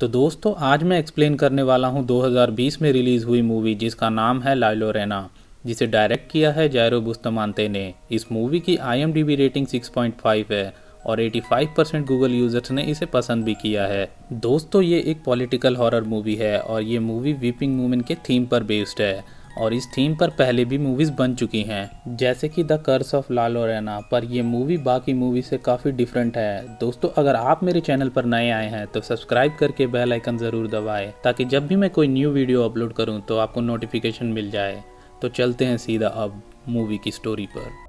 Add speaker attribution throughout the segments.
Speaker 1: तो दोस्तों आज मैं एक्सप्लेन करने वाला हूँ 2020 में रिलीज़ हुई मूवी जिसका नाम है ला लोरेना, जिसे डायरेक्ट किया है जायरो बुस्तामांते ने। इस मूवी की IMDb रेटिंग 6.5 है और 85% गूगल यूज़र्स ने इसे पसंद भी किया है। दोस्तों ये एक पॉलिटिकल हॉरर मूवी है और ये मूवी वीपिंग वुमेन के थीम पर बेस्ड है और इस थीम पर पहले भी मूवीज़ बन चुकी हैं जैसे कि the curse of La Lorena, पर ये मूवी बाकी मूवी से काफ़ी डिफरेंट है। दोस्तों अगर आप मेरे चैनल पर नए आए हैं तो सब्सक्राइब करके बेल आइकन ज़रूर दबाएं ताकि जब भी मैं कोई न्यू वीडियो अपलोड करूं तो आपको नोटिफिकेशन मिल जाए। तो चलते हैं सीधा अब मूवी की स्टोरी पर।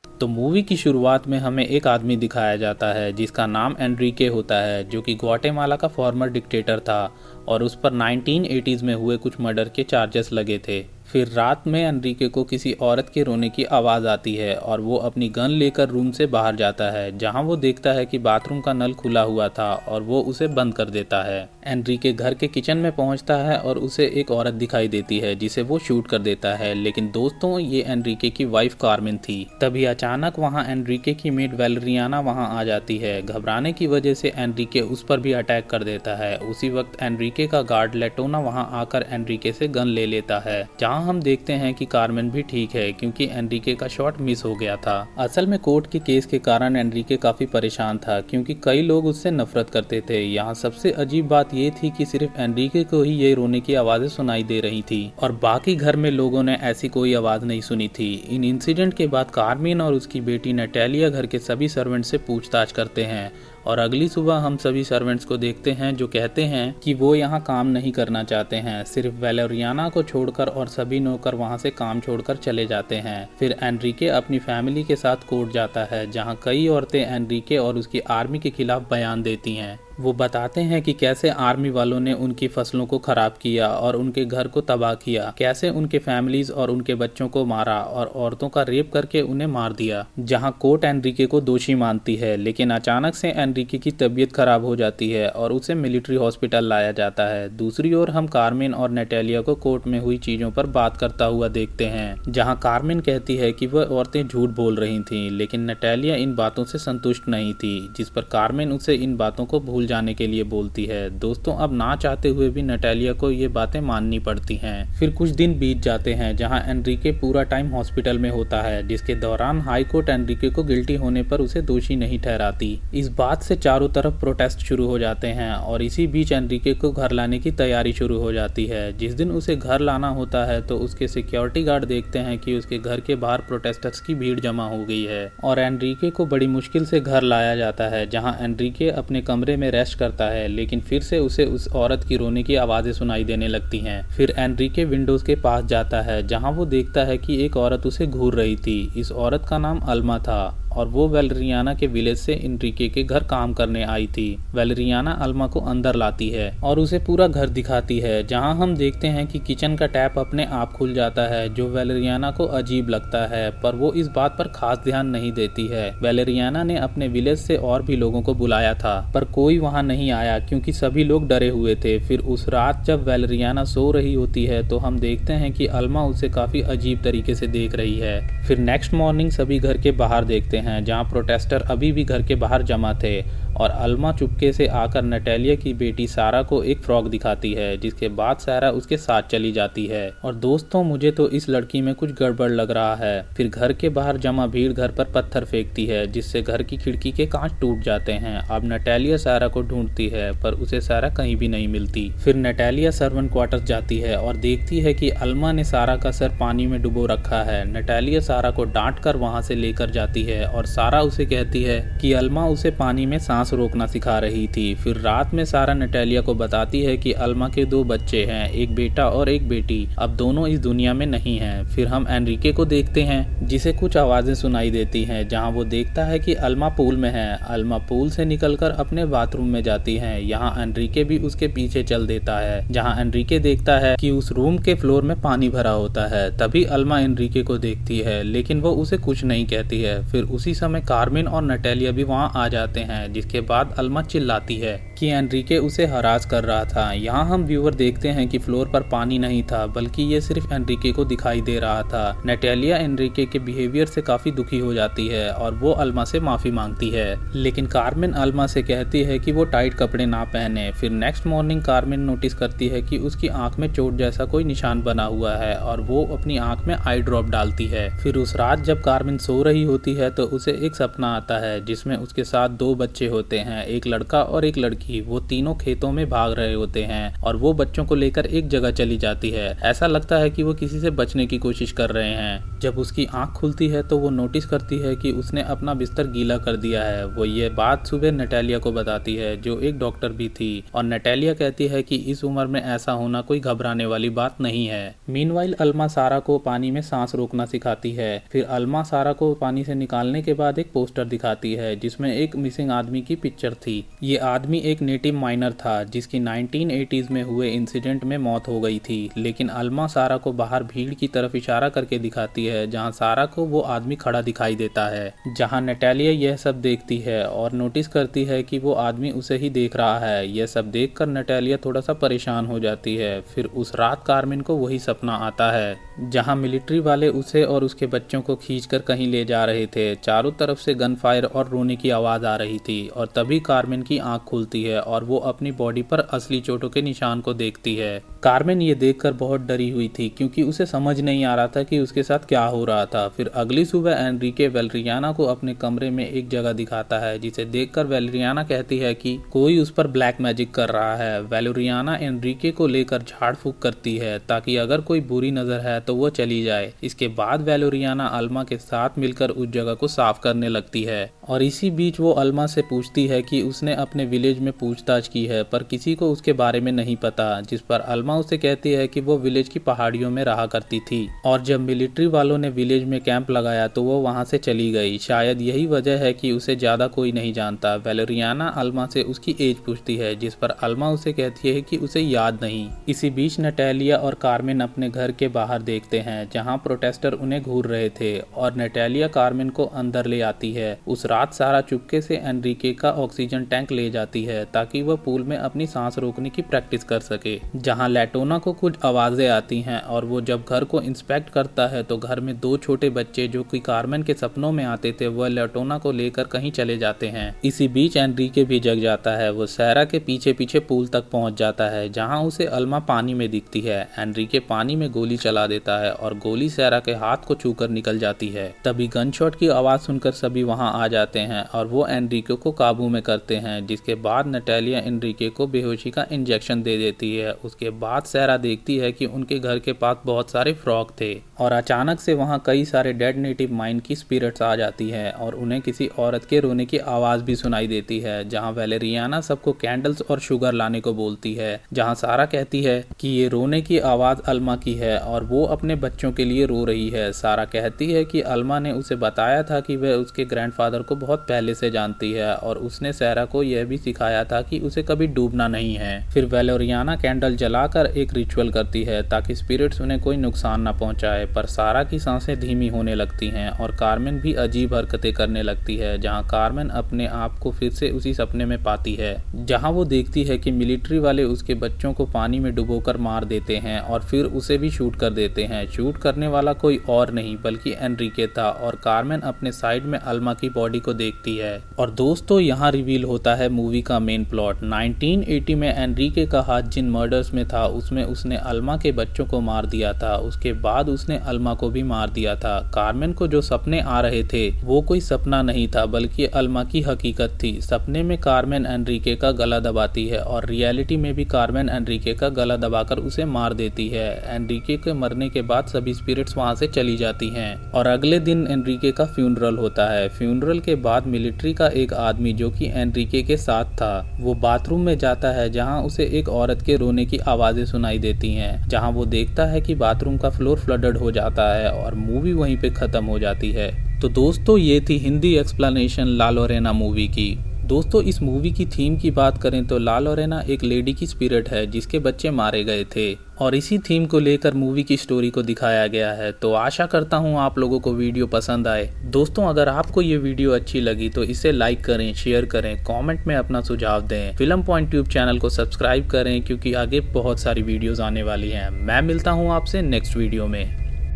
Speaker 1: तो मूवी की शुरुआत में हमें एक आदमी दिखाया जाता है जिसका नाम एनरिके होता है, जो कि ग्वाटेमाला का फॉर्मर डिक्टेटर था और उस पर 1980s में हुए कुछ मर्डर के चार्जेस लगे थे। फिर रात में एनरिके को किसी औरत के रोने की आवाज़ आती है और वो अपनी गन लेकर रूम से बाहर जाता है, जहां वो देखता है कि बाथरूम का नल खुला हुआ था और वो उसे बंद कर देता है। एनरिके घर के किचन में पहुंचता है और उसे एक औरत दिखाई देती है जिसे वो शूट कर देता है, लेकिन दोस्तों ये एनरिके की वाइफ कार्मेन थी। तभी अचानक वहां एनरिके की मेड वैलेरियाना वहां आ जाती है। घबराने की वजह से एनरिके उस पर भी अटैक कर देता है। उसी वक्त एनरिके का गार्ड लेटोना वहां आकर एनरिके से गन ले लेता है, जहां हम देखते हैं कि कार्मेन भी ठीक है क्योंकि एनरिके का शॉट मिस हो गया था। असल में कोर्ट के केस के कारण एनरिके काफी परेशान था क्योंकि कई लोग उससे नफरत करते थे। यहाँ सबसे अजीब बात ये थी कि सिर्फ एनरिके को ही ये रोने की आवाजें सुनाई दे रही थी और बाकी घर में लोगों ने ऐसी कोई आवाज नहीं सुनी थी। इन इंसिडेंट के बाद कार्मेन और उसकी बेटी नटालिया घर के सभी सर्वेंट से पूछताछ करते हैं और अगली सुबह हम सभी सर्वेंट्स को देखते हैं जो कहते हैं कि वो यहाँ काम नहीं करना चाहते हैं। सिर्फ वैलेरियाना को छोड़कर और सभी नौकर वहाँ से काम छोड़कर चले जाते हैं। फिर एनरिके अपनी फैमिली के साथ कोर्ट जाता है, जहाँ कई औरतें एनरिके और उसकी आर्मी के खिलाफ बयान देती हैं। वो बताते हैं कि कैसे आर्मी वालों ने उनकी फसलों को खराब किया और उनके घर को तबाह किया, कैसे उनके फैमिलीज और उनके बच्चों को मारा और औरतों का रेप करके उन्हें मार दिया। जहां कोर्ट एनरिके को दोषी मानती है, लेकिन अचानक से एनरिके की तबीयत खराब हो जाती है और उसे मिलिट्री हॉस्पिटल लाया जाता है। दूसरी ओर हम कार्मेन और नटालिया को कोर्ट में हुई चीजों पर बात करता हुआ देखते हैं, जहाँ कार्मेन कहती है कि वह औरतें झूठ बोल रही थी, लेकिन नटालिया इन बातों से संतुष्ट नहीं थी, जिस पर कार्मेन उसे इन बातों को भूल जाने के लिए बोलती है। दोस्तों अब ना चाहते हुए भी नटालिया को ये बातें माननी पड़ती हैं। फिर कुछ दिन बीत जाते हैं जहां एनरिके पूरा टाइम हॉस्पिटल में होता है, जिसके दौरान हाई कोर्ट एनरिके को गिल्टी होने पर उसे दोषी नहीं ठहराती। इस बात से चारों तरफ प्रोटेस्ट शुरू हो जाते हैं और इसी बीच एनरिके को घर लाने की तैयारी शुरू हो जाती है। जिस दिन उसे घर लाना होता है तो उसके सिक्योरिटी गार्ड देखते हैं कि उसके घर के बाहर प्रोटेस्टर्स की भीड़ जमा हो गई है और एनरिके को बड़ी मुश्किल से घर लाया जाता है, जहां एनरिके अपने कमरे में रेस्ट करता है, लेकिन फिर से उसे उस औरत की रोने की आवाजें सुनाई देने लगती हैं। फिर एनरिके विंडोज के पास जाता है, जहां वो देखता है कि एक औरत उसे घूर रही थी। इस औरत का नाम अल्मा था और वो वैलेरियाना के विलेज से एनरिके के घर काम करने आई थी। वैलेरियाना अल्मा को अंदर लाती है और उसे पूरा घर दिखाती है, जहां हम देखते हैं कि किचन का टैप अपने आप खुल जाता है, जो वैलेरियाना को अजीब लगता है, पर वो इस बात पर खास ध्यान नहीं देती है। वैलेरियाना ने अपने विलेज से और भी लोगों को बुलाया था, पर कोई वहां नहीं आया क्योंकि सभी लोग डरे हुए थे। फिर उस रात जब वैलेरियाना सो रही होती है तो हम देखते हैं कि अल्मा उसे काफी अजीब तरीके से देख रही है। फिर नेक्स्ट मॉर्निंग सभी घर के बाहर देखते हैं जहां प्रोटेस्टर अभी भी घर के बाहर जमा थे और अल्मा चुपके से आकर नटालिया की बेटी सारा को एक फ्रॉक दिखाती है, जिसके बाद सारा उसके साथ चली जाती है। और दोस्तों मुझे तो इस लड़की में कुछ गड़बड़ लग रहा है। फिर घर के बाहर जमा भीड़ घर पर पत्थर फेंकती है, जिससे घर की खिड़की के कांच टूट जाते हैं। अब नटालिया सारा को ढूंढती है पर उसे सारा कहीं भी नहीं मिलती। फिर नटालिया सर्वेंट क्वार्टर्स जाती है और देखती है कि अल्मा ने सारा का सर पानी में डुबो रखा है। नटालिया सारा को डांट कर वहां से लेकर जाती है और सारा उसे कहती है कि अल्मा उसे पानी में सांस रोकना सिखा रही थी। फिर रात में सारा नटालिया को बताती है कि अल्मा के 2 बच्चे हैं, एक बेटा और एक बेटी, अब दोनों इस दुनिया में नहीं हैं। फिर हम एनरिके को देखते हैं जिसे कुछ आवाजें सुनाई देती हैं, जहां वो देखता है कि अल्मा पूल में है। अल्मा पूल से निकलकर अपने बाथरूम में जाती है। यहाँ एनरिके भी उसके पीछे चल देता है, जहाँ एनरिके देखता है कि उस रूम के फ्लोर में पानी भरा होता है। तभी अल्मा एनरिके को देखती है, लेकिन वो उसे कुछ नहीं कहती है। फिर उसी समय कार्मेन और नटालिया भी वहाँ आ जाते हैं, जिसके जिसके बाद अल्मा चिल्लाती है कि एनरिके उसे हरास कर रहा था। यहाँ हम व्यूअर देखते हैं कि फ्लोर पर पानी नहीं था, बल्कि ये सिर्फ एनरिके को दिखाई दे रहा था। नटालिया एनरिके के बिहेवियर से काफी दुखी हो जाती है और वो अल्मा से माफी मांगती है, लेकिन कार्मेन अल्मा से कहती है कि वो टाइट कपड़े ना पहने। फिर नेक्स्ट मॉर्निंग कार्मेन नोटिस करती है कि उसकी आंख में चोट जैसा कोई निशान बना हुआ है और वो अपनी आंख में आई ड्रॉप डालती है। फिर उस रात जब कार्मेन सो रही होती है तो उसे एक सपना आता है जिसमें उसके साथ दो बच्चे होते हैं, एक लड़का और एक लड़की। वो तीनों खेतों में भाग रहे होते हैं और वो बच्चों को लेकर एक जगह चली जाती है। ऐसा लगता है कि वो किसी से बचने की कोशिश कर रहे हैं। जब उसकी आंख खुलती है तो वो नोटिस करती है कि उसने अपना बिस्तर गीला कर दिया है। वो ये बात सुबह नटालिया को बताती है, जो एक डॉक्टर भी थी, और नटालिया कहती है कि इस उम्र में ऐसा होना कोई घबराने वाली बात नहीं है। मीनवाइल अल्मा सारा को पानी में सांस रोकना सिखाती है। फिर अल्मा सारा को पानी से निकालने के बाद एक पोस्टर दिखाती है जिसमें एक मिसिंग आदमी की पिक्चर थी। ये आदमी एक नेटिव माइनर था जिसकी 1980s में हुए इंसिडेंट में मौत हो गई थी। लेकिन अल्मा सारा को बाहर भीड़ की तरफ इशारा करके दिखाती है जहां सारा को वो आदमी खड़ा दिखाई देता है। जहां नटालिया यह सब देखती है और नोटिस करती है कि वो आदमी उसे ही देख रहा है। यह सब देखकर नटालिया थोड़ा सा परेशान हो जाती है। फिर उस रात कार्मेन को वही सपना आता है जहां मिलिट्री वाले उसे और उसके बच्चों को खींचकर कहीं ले जा रहे थे। चारों तरफ से गन फायर और रोने की आवाज आ रही थी और तभी कार्मेन की आंख खुलती है और वो अपनी बॉडी पर असली चोटों के निशान को देखती है। कार्मेन ये देखकर बहुत डरी हुई थी क्योंकि उसे समझ नहीं आ रहा था कि उसके साथ क्या हो रहा था। फिर अगली सुबह एनरिके वेलेरियाना को अपने कमरे में एक जगह दिखाता है जिसे देखकर वेलेरियाना कहती है कि कोई उस पर ब्लैक मैजिक कर रहा है। वेलेरियाना एनरिके को लेकर झाड़ फूक करती है ताकि अगर कोई बुरी नजर है तो वो चली जाए। इसके बाद वेलेरियाना अल्मा के साथ मिलकर उस जगह को साफ करने लगती है और इसी बीच वो अल्मा से पूछती है कि उसने अपने विलेज में पूछताछ की है पर किसी को उसके बारे में नहीं पता, जिस पर अल्मा उसे कहती है कि वो विलेज की पहाड़ियों में रहा करती थी और जब मिलिट्री वालों ने विलेज में कैंप लगाया तो वो वहां से चली गई। शायद यही वजह है कि उसे ज्यादा कोई नहीं जानता। वेलेरियाना अल्मा से उसकी एज पूछती है जिस पर अल्मा उसे कहती है कि उसे याद नहीं। इसी बीच नटालिया और कार्मेन अपने घर के बाहर देखते हैं जहां प्रोटेस्टर उन्हें घूर रहे थे और नटालिया कार्मेन को अंदर ले आती है। उस रात सारा चुपके से एनरिके का ऑक्सीजन टैंक ले जाती है ताकि वह पूल में अपनी सांस रोकने की प्रैक्टिस कर सके। जहां लेटोना को कुछ आवाजें आती हैं और वो जब घर को इंस्पेक्ट करता है तो घर में दो छोटे बच्चे जो कि कार्मेन के सपनों में आते थे वह लेटोना को लेकर कहीं चले जाते हैं। इसी बीच एनरिके भी जग जाता है। वो सारा के पीछे पीछे पूल तक पहुंच जाता है जहां उसे अल्मा पानी में दिखती है। एनरिके पानी में गोली चला देता है और गोली सारा के हाथ को छूकर निकल जाती है। तभी गनशॉट की आवाज सुनकर सभी वहां आ जाते हैं और वो एनरिके को काबू में करते हैं, जिसके बाद नटालिया एनरिके को बेहोशी का इंजेक्शन दे देती है। उसके बाद सारा देखती है कि उनके घर के पास बहुत सारे फ्रॉग थे और अचानक से वहां कई सारे डेड नेटिव माइन की स्पिरिट्स आ जाती है और उन्हें किसी औरत के रोने की आवाज भी सुनाई देती है। जहां वेलेरियाना सबको कैंडल्स और शुगर लाने को बोलती है, जहां सारा कहती है कि ये रोने की आवाज अल्मा की है और वो अपने बच्चों के लिए रो रही है। सारा कहती है कि अल्मा ने उसे बताया था कि वह उसके ग्रैंडफादर को बहुत पहले से जानती है और उसने सारा को यह भी सिखाया था कि उसे कभी डूबना नहीं है। फिर वेलेरियाना कैंडल जलाकर एक रिचुअल करती है ताकि स्पिरिट्स उन्हें कोई नुकसान न पहुंचाए, पर सारा की सांसें धीमी होने लगती हैं और कार्मेन भी अजीब हरकतें करने लगती है। जहां कार्मेन अपने आप को फिर से उसी सपने में पाती है जहां वो देखती है कि मिलिट्री वाले उसके बच्चों को पानी में डुबोकर मार देते हैं और फिर उसे भी शूट कर देते हैं। शूट करने वाला कोई और नहीं बल्कि एनरिके था और कार्मेन अपने साइड में अल्मा की बॉडी को देखती है। और दोस्तों यहाँ रिवील होता है मूवी का मेन प्लॉट। 1980 में एनरिके का हाथ जिन मर्डर्स में था उसमें उसने अल्मा के बच्चों को मार दिया था। उसके बाद उसने अल्मा को भी मार दिया था। कार्मेन को जो सपने आ रहे थे वो कोई सपना नहीं था बल्कि अल्मा की हकीकत थी। सपने में कार्मेन एनरिके का गला दबाती है और रियलिटी में भी कार्मेन एनरिके का गला दबाकर उसे मार देती है। एनरिके के मरने के बाद सभी स्पिरिट्स वहां से चली जाती हैं और अगले दिन एनरिके का फ्यूनरल होता है। फ्यूनरल के बाद मिलिट्री का एक आदमी जो कि एनरिके के साथ था वो बाथरूम में जाता है जहां उसे एक औरत के रोने की आवाजें सुनाई देती हैं। जहां वो देखता है कि बाथरूम का फ्लोर फ्लडेड हो जाता है और मूवी वहीं पे खत्म हो जाती है। तो दोस्तों ये थी हिंदी एक्सप्लेनेशन ला लोरेना मूवी की। दोस्तों इस मूवी की थीम की बात करें तो ला लोरेना एक लेडी की स्पिरिट है जिसके बच्चे मारे गए थे और इसी थीम को लेकर मूवी की स्टोरी को दिखाया गया है। तो आशा करता हूँ आप लोगों को वीडियो पसंद आए। दोस्तों अगर आपको ये वीडियो अच्छी लगी तो इसे लाइक करें, शेयर करें, कमेंट में अपना सुझाव दें। फिल्म पॉइंट ट्यूब चैनल को सब्सक्राइब करें क्योंकि आगे बहुत सारी वीडियोस आने वाली हैं। मैं मिलता हूँ आपसे नेक्स्ट वीडियो में।